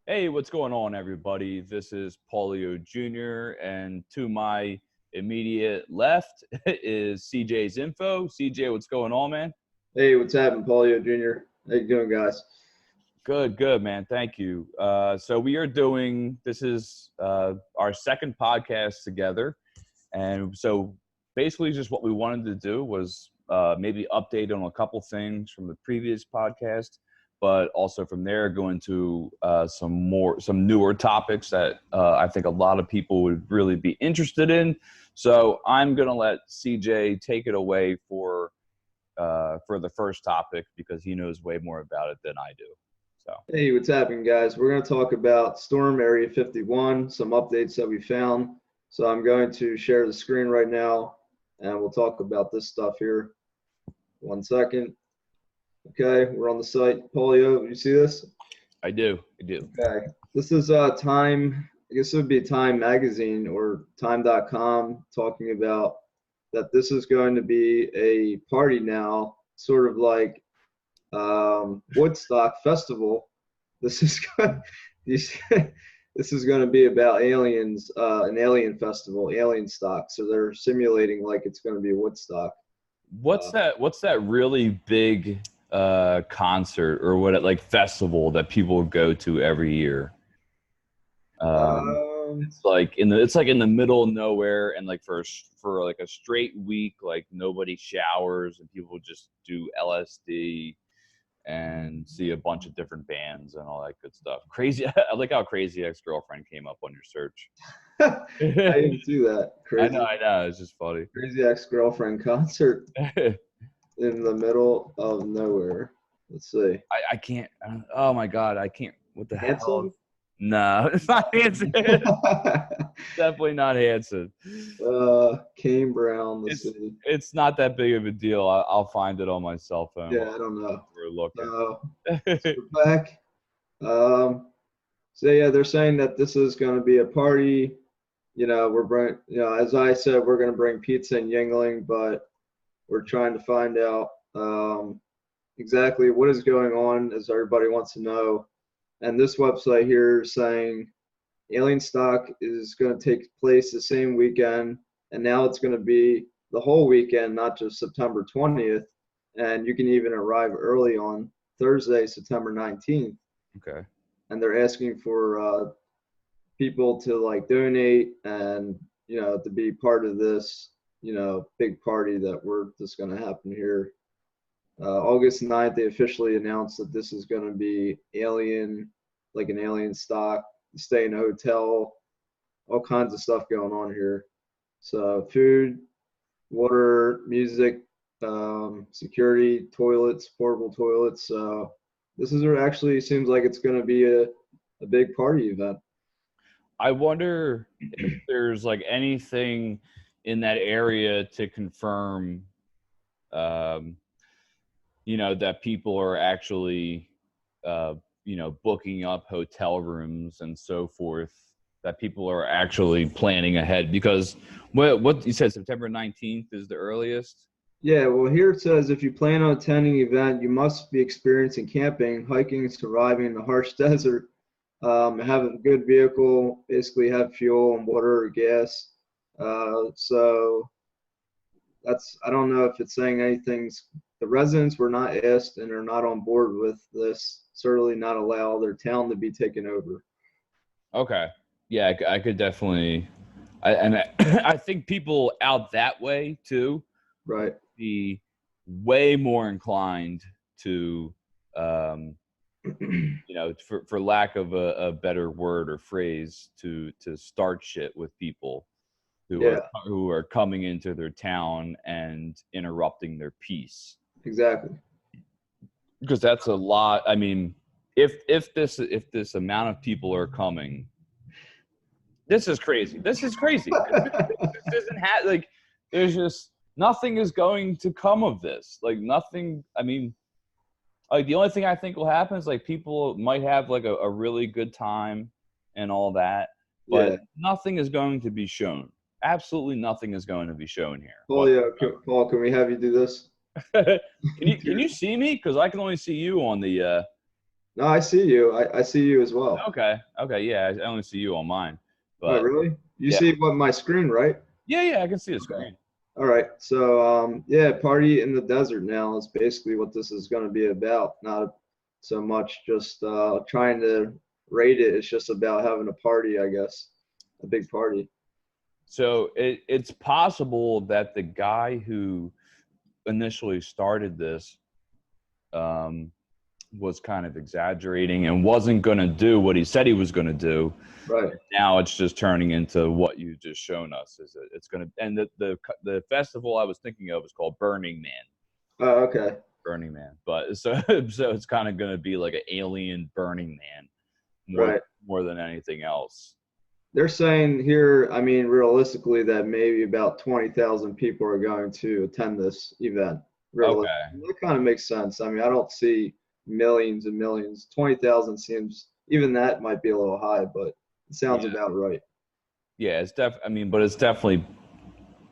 Hey, what's going on, everybody? This is Paulio Jr., and to my immediate left is CJ's info. CJ, what's going on, man? Hey, what's happening, Paulio Jr.? How you doing, guys? Good, man. Thank you. So we are doing, this is our second podcast together. And so basically just what we wanted to do was maybe update on a couple things from the previous podcast, but also from there go into some newer topics that I think a lot of people would really be interested in. So I'm going to let CJ take it away for the first topic because he knows way more about it than I do. So Hey, what's happening, guys? We're going to talk about Storm Area 51, some updates that we found. So I'm going to share the screen right now, and we'll talk about this stuff here. 1 second. Okay, we're on the site. Paulio, you see this? I do. Okay. This is Time, I guess it would be Time Magazine or Time.com talking about that this is going to be a party now, sort of like Woodstock Festival. This is going, this is going to be about aliens, an alien festival, alien stock. So they're simulating like it's going to be Woodstock. What's that really big concert or like festival that people go to every year? It's like in the middle of nowhere, and like for like a straight week, like nobody showers and people just do LSD and see a bunch of different bands and all that good stuff. Crazy. I like how Crazy Ex-Girlfriend came up on your search. I didn't do that. Crazy. I know. It's just funny. Crazy Ex-Girlfriend concert in the middle of nowhere. Let's see. I can't. Oh my God, I can't. What the Hanson? hell? No, it's not Hanson. Definitely not Hanson. Kane Brown. Let's see. It's not that big of a deal. I'll find it on my cell phone. Yeah, I don't know. We're looking. So we're back. So yeah, they're saying that this is going to be a party. We're bringing. As I said, we're going to bring pizza and Yingling, but we're trying to find out exactly what is going on, as everybody wants to know. And this website here is saying alien stock is going to take place the same weekend, and now it's going to be the whole weekend, not just September 20th. And you can even arrive early on Thursday, September 19th. Okay. And they're asking for people to like donate and, to be part of this, big party that we're just going to happen here. August 9th, they officially announced that this is going to be alien, like an alien stock, stay in a hotel, all kinds of stuff going on here. So food, water, music, security, toilets, portable toilets. So this is actually seems like it's going to be a big party event. I wonder if there's like anything in that area to confirm that people are actually, booking up hotel rooms and so forth, that people are actually planning ahead. Because what you said, September 19th is the earliest? Yeah, well, here it says if you plan on attending the event, you must be experiencing camping, hiking, surviving in the harsh desert, have a good vehicle, basically have fuel and water or gas. So I don't know if it's saying anything. The residents were not asked and are not on board with this. Certainly not allow their town to be taken over. Okay. Yeah, I could definitely. I think people out that way too, right, be way more inclined to, for lack of a better word or phrase, to start shit with people who are coming into their town and interrupting their peace. Exactly. Because that's a lot. I mean, if this amount of people are coming, this is crazy. This isn't like there's just nothing is going to come of this. Like nothing. I mean, like the only thing I think will happen is like people might have like a really good time and all that, but nothing is going to be shown. Absolutely nothing is going to be shown here. Paul, can we have you do this? Can you see me? Because I can only see you on the No, I see you. I see you as well. Okay. Okay. Yeah. I only see you on mine, Oh, but really? You yeah. see what my screen, right? Yeah. Yeah. I can see the Okay. screen. All right. So, yeah, Party in the Desert now is basically what this is going to be about. Not so much just trying to rate it. It's just about having a party, I guess, a big party. So it's possible that the guy who initially started this um, was kind of exaggerating and wasn't going to do what he said he was going to do. Right. Now it's just turning into what you just shown us. Is it's going to, and the festival I was thinking of is called Burning Man. Oh, okay. Burning Man, but so so it's kind of going to be like an alien Burning Man Right. more than anything else. They're saying here, I mean, realistically, that maybe about 20,000 people are going to attend this event. Really, Okay. that kind of makes sense. I mean, I don't see millions and millions. 20,000 seems, even that might be a little high, but it sounds Yeah. about right. Yeah, I mean, but it's definitely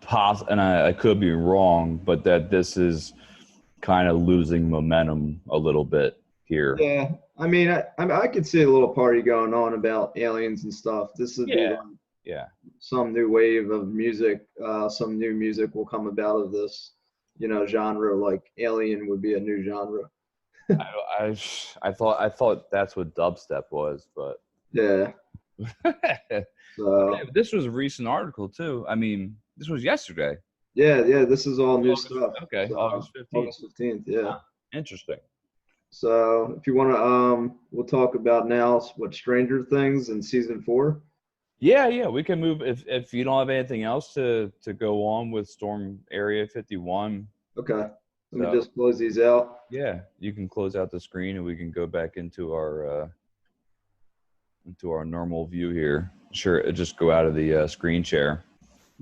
possible, and I could be wrong, but that this is kind of losing momentum a little bit here. Yeah, I mean, I could see a little party going on about aliens and stuff. This would be Yeah. like Yeah. some new wave of music. Some new music will come about of this, genre. Like Alien would be a new genre. I thought that's what dubstep was, but Yeah. okay, So this was a recent article too. I mean, this was yesterday. yeah, this is all new August, stuff. okay, So August 15th. August 15th, yeah. Interesting. So if you want to, we'll talk about now what Stranger Things in season 4. Yeah, yeah, we can move if you don't have anything else to go on with Storm Area 51. Okay. Let me So just close these out. yeah, you can close out the screen and we can go back into our normal view here. Sure, just go out of the screen share.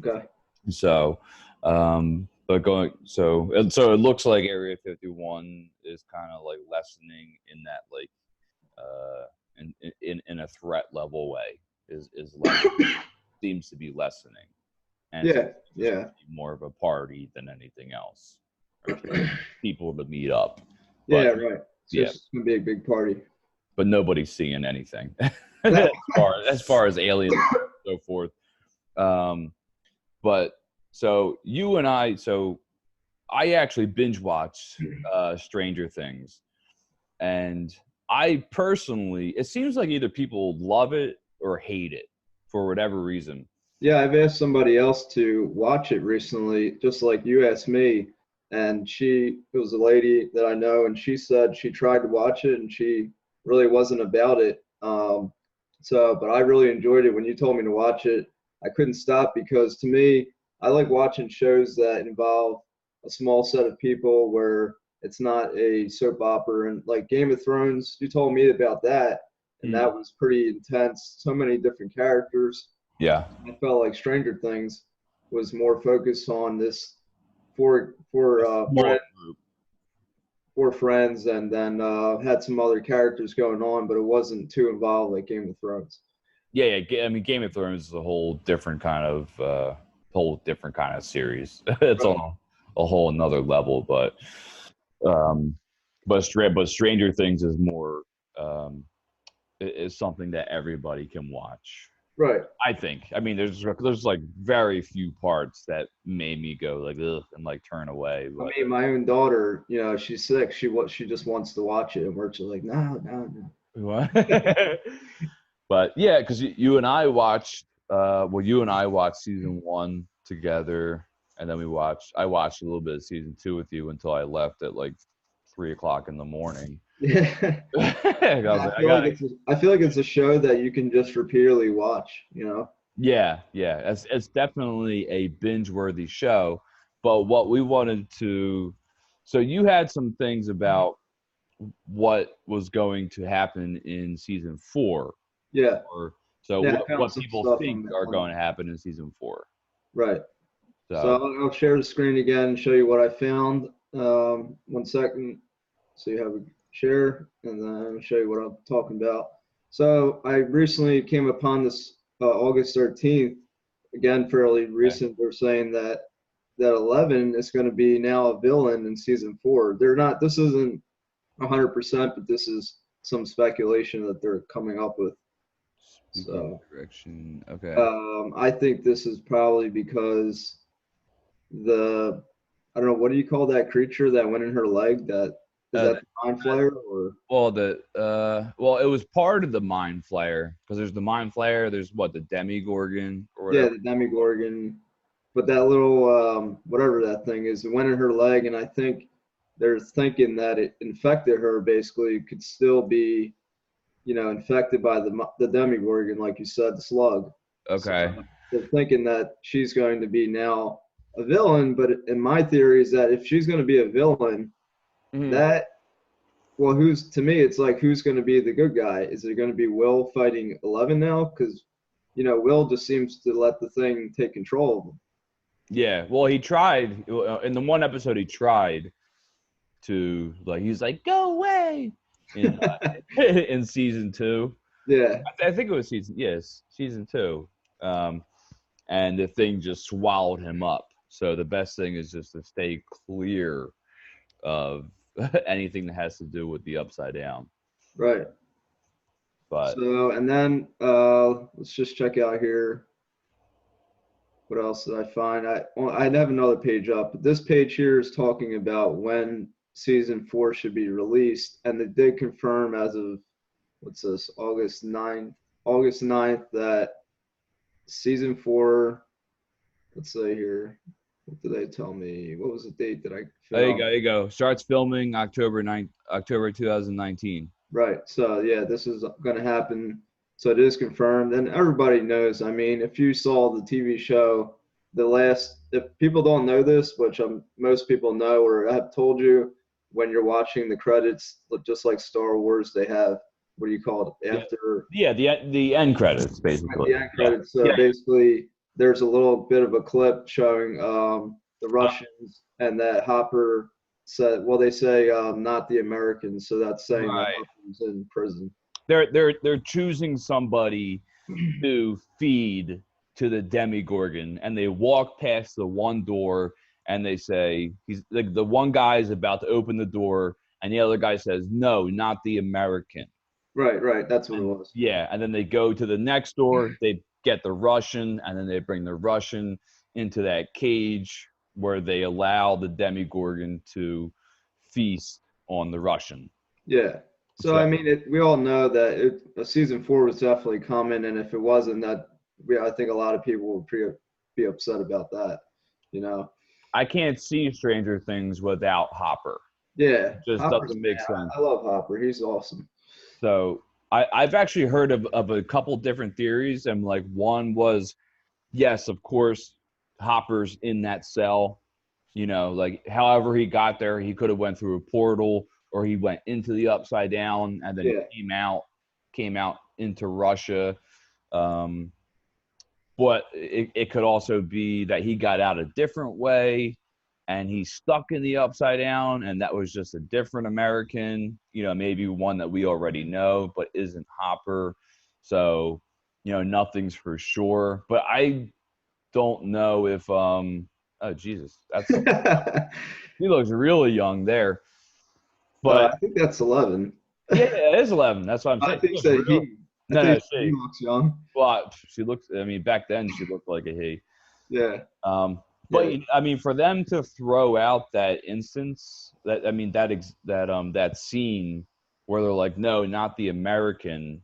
Okay. So, but so it looks like Area 51 is kind of like lessening in that like in a threat level way is less, seems to be lessening, and Yeah. it's Yeah. more of a party than anything else, or people to meet up. Yeah. But Right. It's yeah, just gonna be a big party. but nobody's seeing anything as far as aliens and so forth. But so you and I actually binge watched Stranger Things, and I personally, it seems like either people love it or hate it for whatever reason. Yeah, I've asked somebody else to watch it recently, just like you asked me, and it was a lady that I know, and she said she tried to watch it and she really wasn't about it. But I really enjoyed it when you told me to watch it. I couldn't stop because to me, I like watching shows that involve a small set of people where it's not a soap opera. And like Game of Thrones, you told me about that, and that was pretty intense. So many different characters. Yeah. I felt like Stranger Things was more focused on this four friends, and then had some other characters going on, but it wasn't too involved like Game of Thrones. Yeah, yeah. I mean, Game of Thrones is a whole different kind of series. It's Right. on a whole another level, um, but Stranger Things is more is something that everybody can watch. Right. I think. I mean, there's like very few parts that made me go like ugh and like turn away. I But mean, my own daughter, she's sick. She just wants to watch it, and we're just like, no, no, no. but yeah, because you and I watched. You and I watched season 1 together, and then I watched a little bit of season 2 with you until I left at like 3:00 in the morning. Yeah. I feel like it's a show that you can just repeatedly watch. Yeah, it's definitely a binge-worthy show. But what we wanted to, so you had some things about what was going to happen in season 4. Yeah. So Yeah, what people think are going to happen in season 4. Right. So So I'll share the screen again and show you what I found. 1 second. So you have a share, and then I'll show you what I'm talking about. So I recently came upon this August 13th, again, fairly recent. They're saying that 11 is going to be now a villain in season 4. They're not, this isn't 100%, but this is some speculation that they're coming up with. Speaking So of direction, okay. I think this is probably because I don't know, what do you call that creature that went in her leg? Is that the mind flayer or? Well, it was part of the mind flayer because there's the mind flayer. There's what, the Demigorgon or Yeah, whatever. the Demigorgon. But that little whatever that thing is, it went in her leg, and I think they're thinking that it infected her. Basically, could still be, infected by the Demigorgon, like you said, the slug. So Okay. they're thinking that she's going to be now a villain. But in my theory is that if she's going to be a villain, Mhm. that well, it's like who's going to be the good guy? Is it going to be Will fighting 11 now? Because Will just seems to let the thing take control of him. Yeah. Well, he tried in the one episode. He tried to he's like, go away in in season 2. Yeah, I think it was season 2. And the thing just swallowed him up. So the best thing is just to stay clear of anything that has to do with the Upside Down. right. But So, and then let's just check out here. What else did I find? I'd have another page up, but this page here is talking about when season 4 should be released, and they did confirm as of what's this, August 9th, that season 4. Let's say here, what did they tell me? What was the date that I there you found? go. There you go. Starts filming October 2019. Right. So yeah, this is going to happen. So it is confirmed, and everybody knows. I mean, if you saw the TV show, if people don't know this, which most people know or have told you, when you're watching the credits, just like Star Wars, they have, what do you call it, Yeah, after yeah. The end credits, basically. the end Yeah, credits. So yeah. basically, there's a little bit of a clip showing the Russians, and that Hopper said, well, they say not the Americans, so that's saying that Right. Hopper's in prison. They're choosing somebody to feed to the Demigorgon, and they walk past the one door, and they say he's like the one guy is about to open the door, and the other guy says no, not the American. Right. That's what it And was. yeah, and then they go to the next door, they get the Russian, and then they bring the Russian into that cage where they allow the Demigorgon to feast on the Russian. Yeah. So So I mean, we all know that season 4 was definitely coming, and if it wasn't, I think a lot of people would be upset about that. You know. I can't see Stranger Things without Hopper. Yeah. It just Hopper's doesn't man. make sense. I love Hopper. He's awesome. So I've actually heard of a couple different theories, and like one was, yes, of course, Hopper's in that cell. Like however he got there, he could have went through a portal or he went into the Upside Down and then Yeah. came out into Russia. Um, but it could also be that he got out a different way and he's stuck in the Upside Down, and that was just a different American, maybe one that we already know but isn't Hopper. So nothing's for sure, but I don't know if oh Jesus, he looks really young there. But I think that's 11. yeah, it is 11. That's what I'm I saying. He think looks that real. I No, think he she. looks young. Well, she looks. I mean, back then she looked like a he. Yeah. But Yeah. I mean, for them to throw out that instance, that scene where they're like, no, not the American,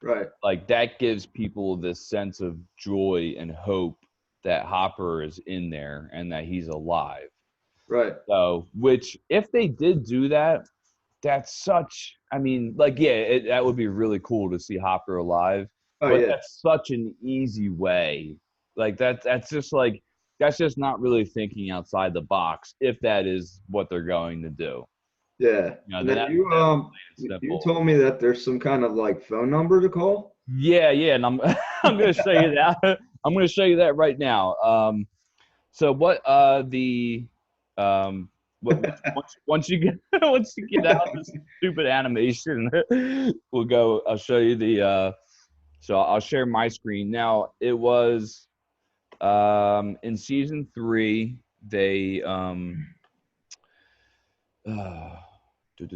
Right. like that gives people this sense of joy and hope that Hopper is in there and that he's alive. Right. So, which if they did do that, that's such. I mean, like, yeah, that would be really cool to see Hopper alive. Oh But yeah. that's such an easy way. Like that's just not really thinking outside the box. If that is what they're going to do, Yeah. And then then that's you simple. told me that there's some kind of like phone number to call. Yeah, and I'm I'm going to show you that. I'm going to show you that right now. So what the once you get once you get out of this stupid animation, we'll go. I'll show you the. So I'll share my screen now. It was in season 3. They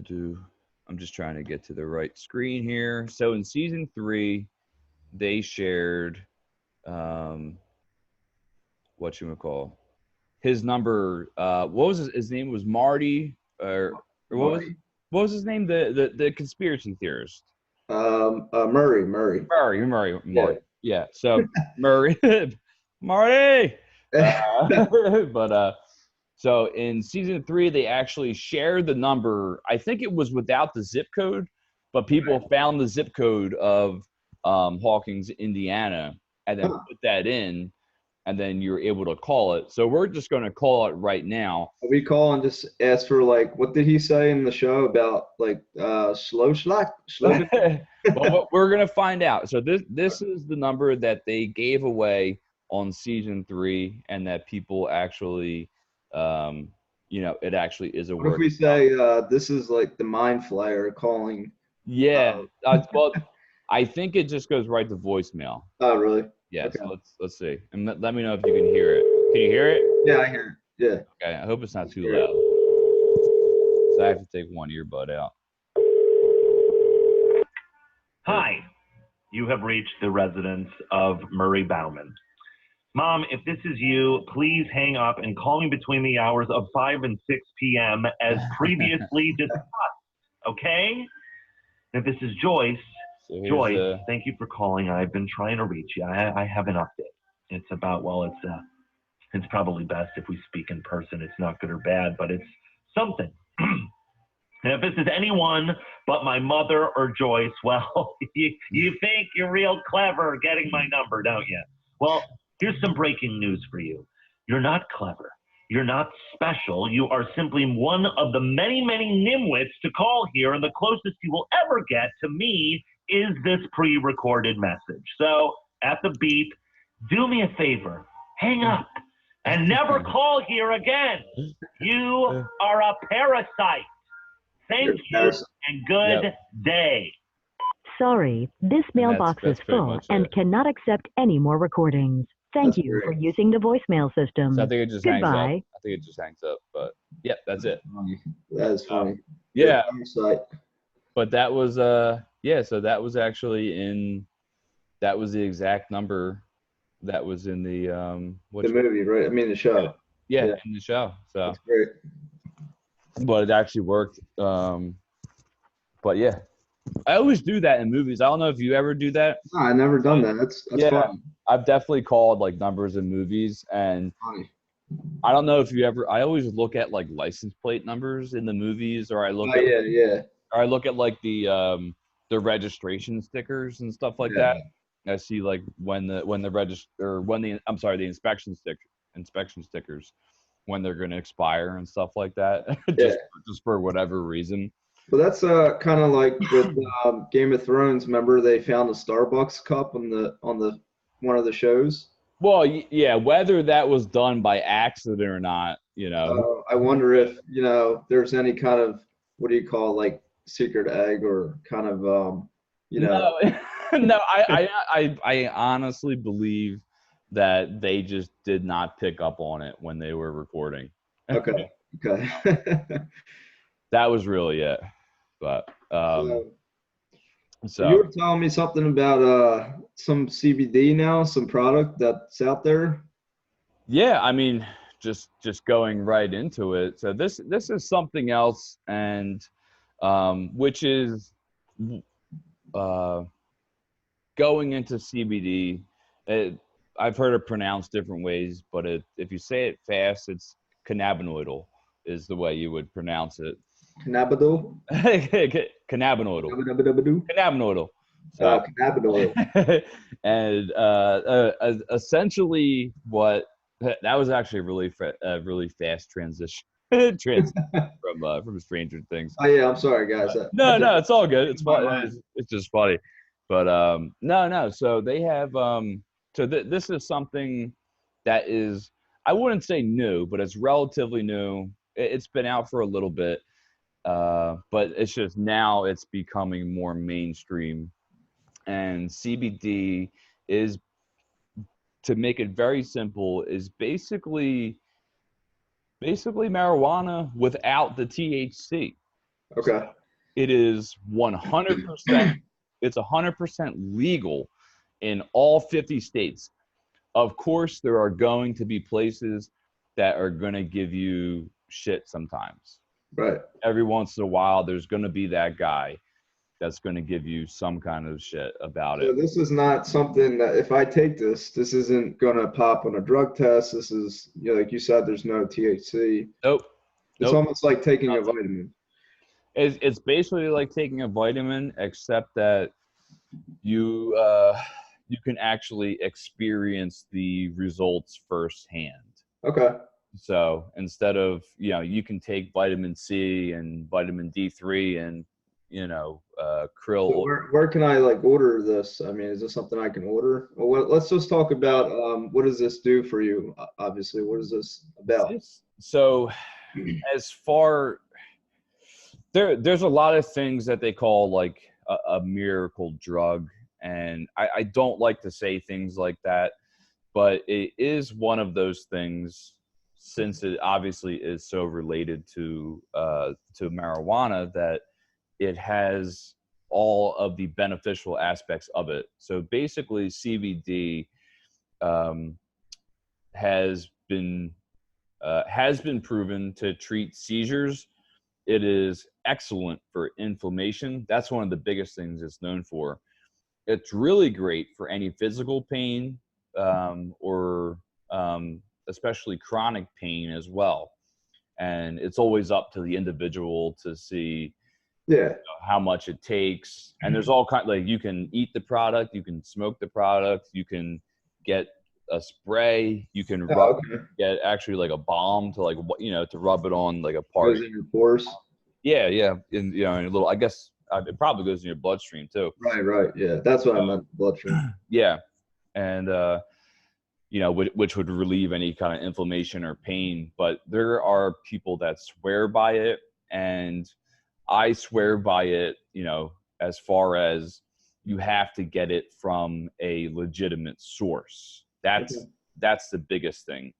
do. I'm just trying to get to the right screen here. So in season 3, they shared whatchamacall. His number, what was his name was Marty, or what was his name? The conspiracy theorist. Murray. Marty. Yeah. So Murray, Marty. But so in season 3, they actually shared the number. I think it was without the zip code, but people found the zip code of Hawkins, Indiana, and then put that in, and then you're able to call it. So we're just going to call it right now. We call and just ask for, like, what did he say in the show about, like, slow? Well, we're going to find out. So this is the number that they gave away on season 3, and that people actually, it actually is a word. What if we say this is like the mind flayer calling? Yeah. Well, I think it just goes right to voicemail. Oh, really? Yeah. Okay. So let's see, and let me know if you can hear it. Can you hear it? Yeah, I hear it. Yeah. Okay. I hope it's not too loud. So I have to take one earbud out. Hi, you have reached the residence of Murray Bauman. Mom, if this is you, please hang up and call me between the hours of 5 and 6 p.m. as previously discussed, okay? If this is Joyce, Joyce, thank you for calling. I've been trying to reach you. I have an update. It's about, well, it's probably best if we speak in person. It's not good or bad, but it's something. And if this is anyone but my mother or Joyce, well, you think you're real clever getting my number, don't you? Well, here's some breaking news for you. You're not clever. You're not special. You are simply one of the many, many nimwits to call here, and the closest you will ever get to me is this pre-recorded message. So at the beep, do me a favor, hang up, and never call here again. You are a parasite. Thank you, and good day. Sorry, this mailbox is full and cannot accept any more recordings. Thank you for using the voicemail system. So I think it just hangs up. I think it just hangs up, but yeah, that's it. That is funny. Yeah. But that was so that was actually that was the exact number that was in the the movie, right? I mean the show. Yeah, in the show. So that's great. But it actually worked. But yeah, I always do that in movies. I don't know if you ever do that. No, I never done that. That's fun. I've definitely called like numbers in movies, and funny. I don't know if you ever. I always look at like license plate numbers in the movies, or I look or I look at like the registration stickers and stuff like that. I see like when the inspection stickers when they're going to expire and stuff like that, just for whatever reason. Well, that's kind of like with Game of Thrones. Remember, they found the Starbucks cup on the one of the shows. Well, yeah, whether that was done by accident or not, I wonder if there's any kind of, what do you call, like, secret egg or kind of No, no, I honestly believe that they just did not pick up on it when they were recording. Okay. That was really it. But so you were telling me something about some CBD now, some product that's out there. Yeah, I mean, just going right into it. So this is something else, and which is going into CBD. I've heard it pronounced different ways, but if you say it fast, it's cannabinoidal is the way you would pronounce it. Cannabinoidal? Cannabinoidal. Cannabinoidal. So, cannabinoidal. And essentially what that was actually a really fast transition from Stranger Things. Oh yeah, I'm sorry guys. No, it's all good. It's funny. It's just funny. But no. So they have this is something that is, I wouldn't say new, but it's relatively new. It's been out for a little bit, but it's just now it's becoming more mainstream. And CBD is, to make it very simple, is basically marijuana without the THC. Okay. It is 100%. It's 100% legal in all 50 states. Of course, there are going to be places that are going to give you shit sometimes. Right. Every once in a while, there's going to be that guy that's going to give you some kind of shit about So it. this is not something that if I take this isn't going to pop on a drug test. This is, you know, like you said, there's no THC. Nope. It's Nope. almost like taking a vitamin. It's basically like taking a vitamin, except that you can actually experience the results firsthand. Okay. So instead of, you know, you can take vitamin C and vitamin D3 and, you know, krill. So where can I like order this? I mean, is this something I can order? Well, let's just talk about what does this do for you? Obviously, what is this about? So as far there's a lot of things that they call like a miracle drug, and I don't like to say things like that, but it is one of those things, since it obviously is so related to marijuana, that it has all of the beneficial aspects of it. So basically, CBD has been proven to treat seizures. It is excellent for inflammation. That's one of the biggest things it's known for. It's really great for any physical pain or especially chronic pain as well. And it's always up to the individual to see how much it takes. And there's all kinds, like you can eat the product, you can smoke the product, you can get a spray, you can get actually like a balm to like, you know, to rub it on like a part. Goes in your pores. Yeah. And you know, in a little, I guess it probably goes in your bloodstream too. Right. Yeah, that's what I meant. Bloodstream. Yeah, and you know, which would relieve any kind of inflammation or pain. But there are people that swear by it, and I swear by it. You know, as far as you have to get it from a legitimate source. That's the biggest thing.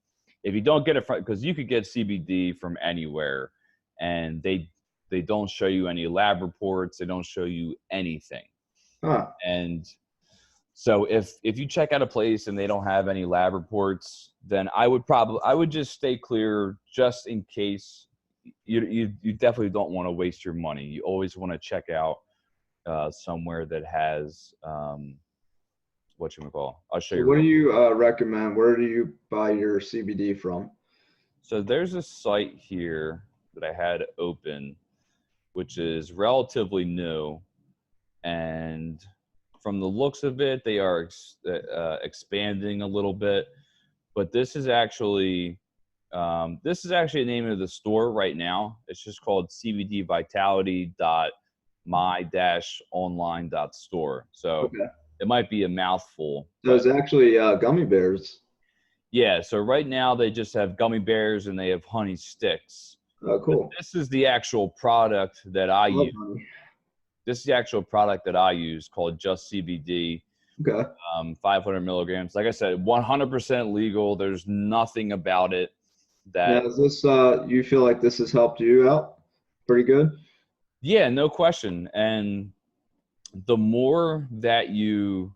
If you don't get it from, because you could get CBD from anywhere, and they don't show you any lab reports. They don't show you anything. And so if you check out a place and they don't have any lab reports, then I would just stay clear, just in case. You definitely don't want to waste your money. You always want to check out somewhere that has whatchamacall. I'll show you. What do you recommend? Where do you buy your CBD from? So there's a site here that I had open, which is relatively new, and from the looks of it, they are expanding a little bit. But this is actually the name of the store right now. It's just called cbdvitality.my-online.store. So it might be a mouthful. There's actually gummy bears. Yeah. So right now they just have gummy bears and they have honey sticks. Oh, cool. But this is the actual product that I use. Honey. This is the actual product that I use, called Just CBD. Okay. 500 milligrams. Like I said, 100% legal. There's nothing about it that. Now, is this you feel like this has helped you out pretty good? Yeah, no question. And the more that the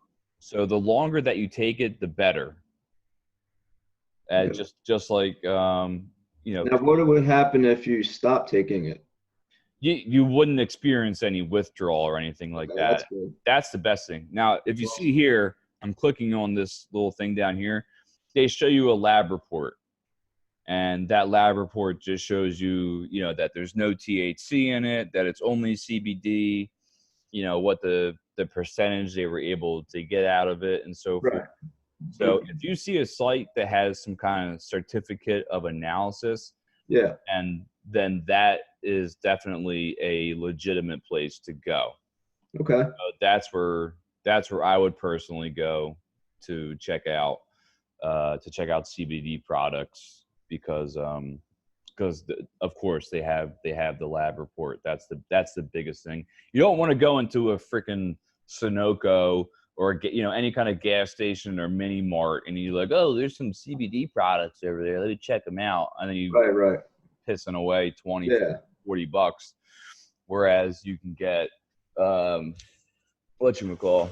longer that you take it, the better. Just like you know. Now, what would happen if you stopped taking it? You wouldn't experience any withdrawal or anything like that. That's good. That's the best thing. Now, if you see here, I'm clicking on this little thing down here. They show you a lab report, and that lab report just shows you, you know, that there's no THC in it, that it's only CBD, you know, what the percentage they were able to get out of it, and so forth. So if you see a site that has some kind of certificate of analysis, and then that is definitely a legitimate place to go. Okay. So that's where I would personally go to check out CBD products, because of course they have the lab report. That's the biggest thing. You don't want to go into a freaking Sunoco or any kind of gas station or mini mart and you're like, oh, there's some CBD products over there, let me check them out, and then you pissing away $20, $40. Whereas you can get, whatchamacall,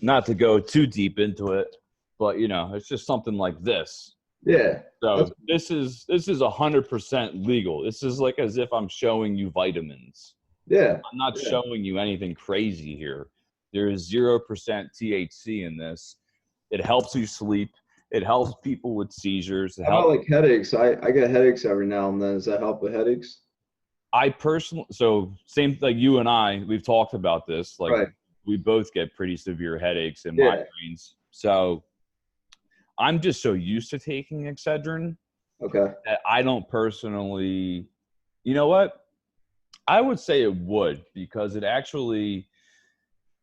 not to go too deep into it, but, you know, it's just something like this. Yeah. So this is 100% legal. This is like as if I'm showing you vitamins. Yeah. I'm not showing you anything crazy here. There is 0% THC in this. It helps you sleep. It helps people with seizures. How about like headaches? I get headaches every now and then. Does that help with headaches? I personally, so same like you and I, we've talked about this. Like we both get pretty severe headaches and migraines. So I'm just so used to taking Excedrin that I don't personally, you know what? I would say it would, because it actually,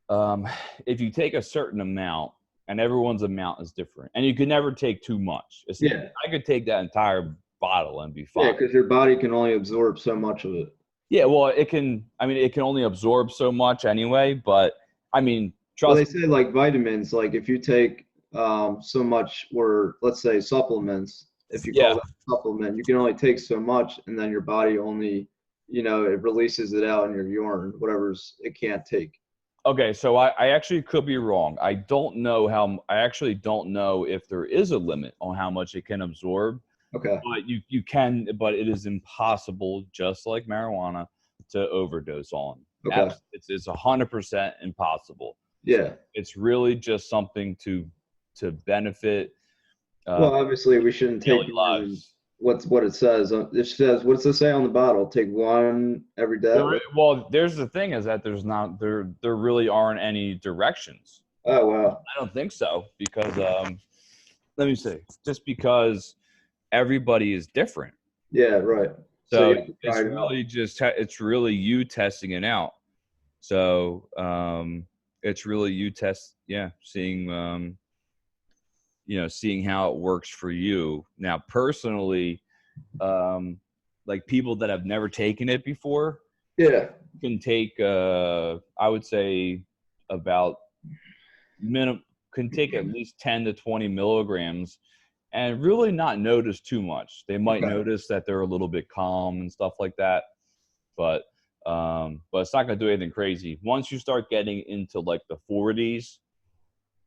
if you take a certain amount, and everyone's amount is different, and you can never take too much. I could take that entire bottle and be fine. Yeah, because your body can only absorb so much of it. Yeah, well, it can only absorb so much anyway, but I mean, well, they say like vitamins, like if you take so much, or let's say supplements, if you call that a supplement, you can only take so much, and then your body only, you know, it releases it out in your urine, whatever's it can't take. Okay, so I actually could be wrong. I actually don't know if there is a limit on how much it can absorb. Okay. But you can, but it is impossible, just like marijuana, to overdose on. Okay. It's 100% impossible. Yeah. It's really just something to benefit. Well, obviously we shouldn't take what it says. It says, what's it say on the bottle? Take one every day. Well, there's the thing is that there really aren't any directions. Oh wow. I don't think so, because let me see. Just because everybody is different. Yeah, right. So it's really you testing it out. So it's really you seeing seeing how it works for you. Now, personally, like people that have never taken it before, can take I would say about can take at least 10 to 20 milligrams and really not notice too much. They might notice that they're a little bit calm and stuff like that, but it's not going to do anything crazy. Once you start getting into like the 40s,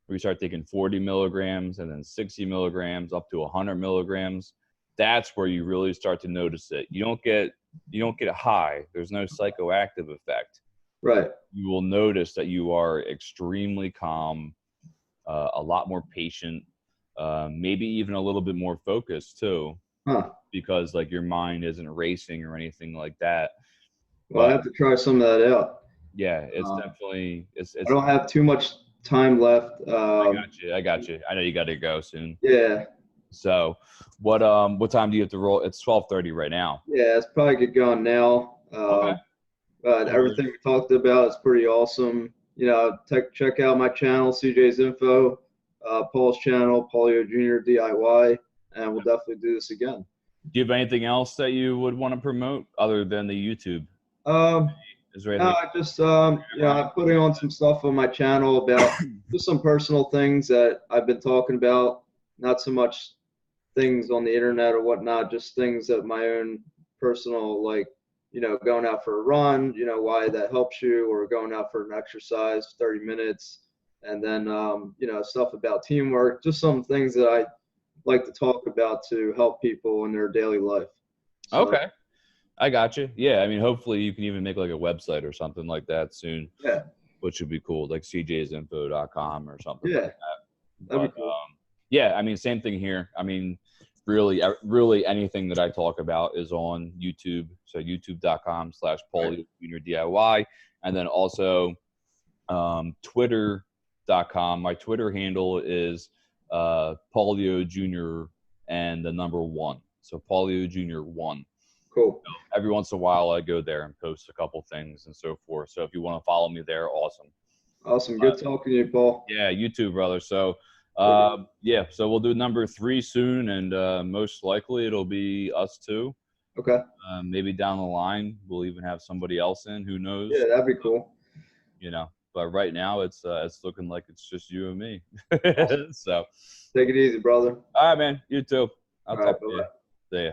where you start taking 40 milligrams and then 60 milligrams up to 100 milligrams, that's where you really start to notice it. You don't get high. There's no psychoactive effect. Right. You will notice that you are extremely calm, a lot more patient, maybe even a little bit more focused too, because like your mind isn't racing or anything like that. Well, I have to try some of that out. Yeah, it's definitely. I don't have too much time left. I got you. I know you got to go soon. Yeah. So, what time do you have to roll? It's 12:30 right now. Yeah, it's probably get going now. Everything we talked about is pretty awesome. You know, check out my channel, CJ's Info, Paul's channel, Paulio Jr. DIY, and we'll definitely do this again. Do you have anything else that you would want to promote other than the YouTube? Is there anything? Just I'm putting on some stuff on my channel about just some personal things that I've been talking about. Not so much things on the internet or whatnot, just things that my own personal, like, you know, going out for a run, you know, why that helps you, or going out for an exercise, 30 minutes. And then, you know, stuff about teamwork, just some things that I like to talk about to help people in their daily life. So, okay. I got you. Yeah. I mean, hopefully you can even make like a website or something like that soon. Yeah. Which would be cool, like cjsinfo.com or something like that. That'd be cool. Yeah. I mean, same thing here. I mean, really anything that I talk about is on YouTube. So youtube.com/Paulio Jr. DIY. And then also Twitter.com. My Twitter handle is Paulio Jr. and the number 1. So Paulio Jr. 1. Cool. So every once in a while I go there and post a couple things and so forth. So if you want to follow me there, awesome. Awesome. Good talking to you, Paul. Yeah, you too, brother. So so we'll do number 3 soon, and most likely it'll be us two. Okay. Maybe down the line we'll even have somebody else in. Who knows? Yeah, that'd be cool. You know, but right now it's looking like it's just you and me. So take it easy, brother. all right, man. You too. I'll talk to you. See ya.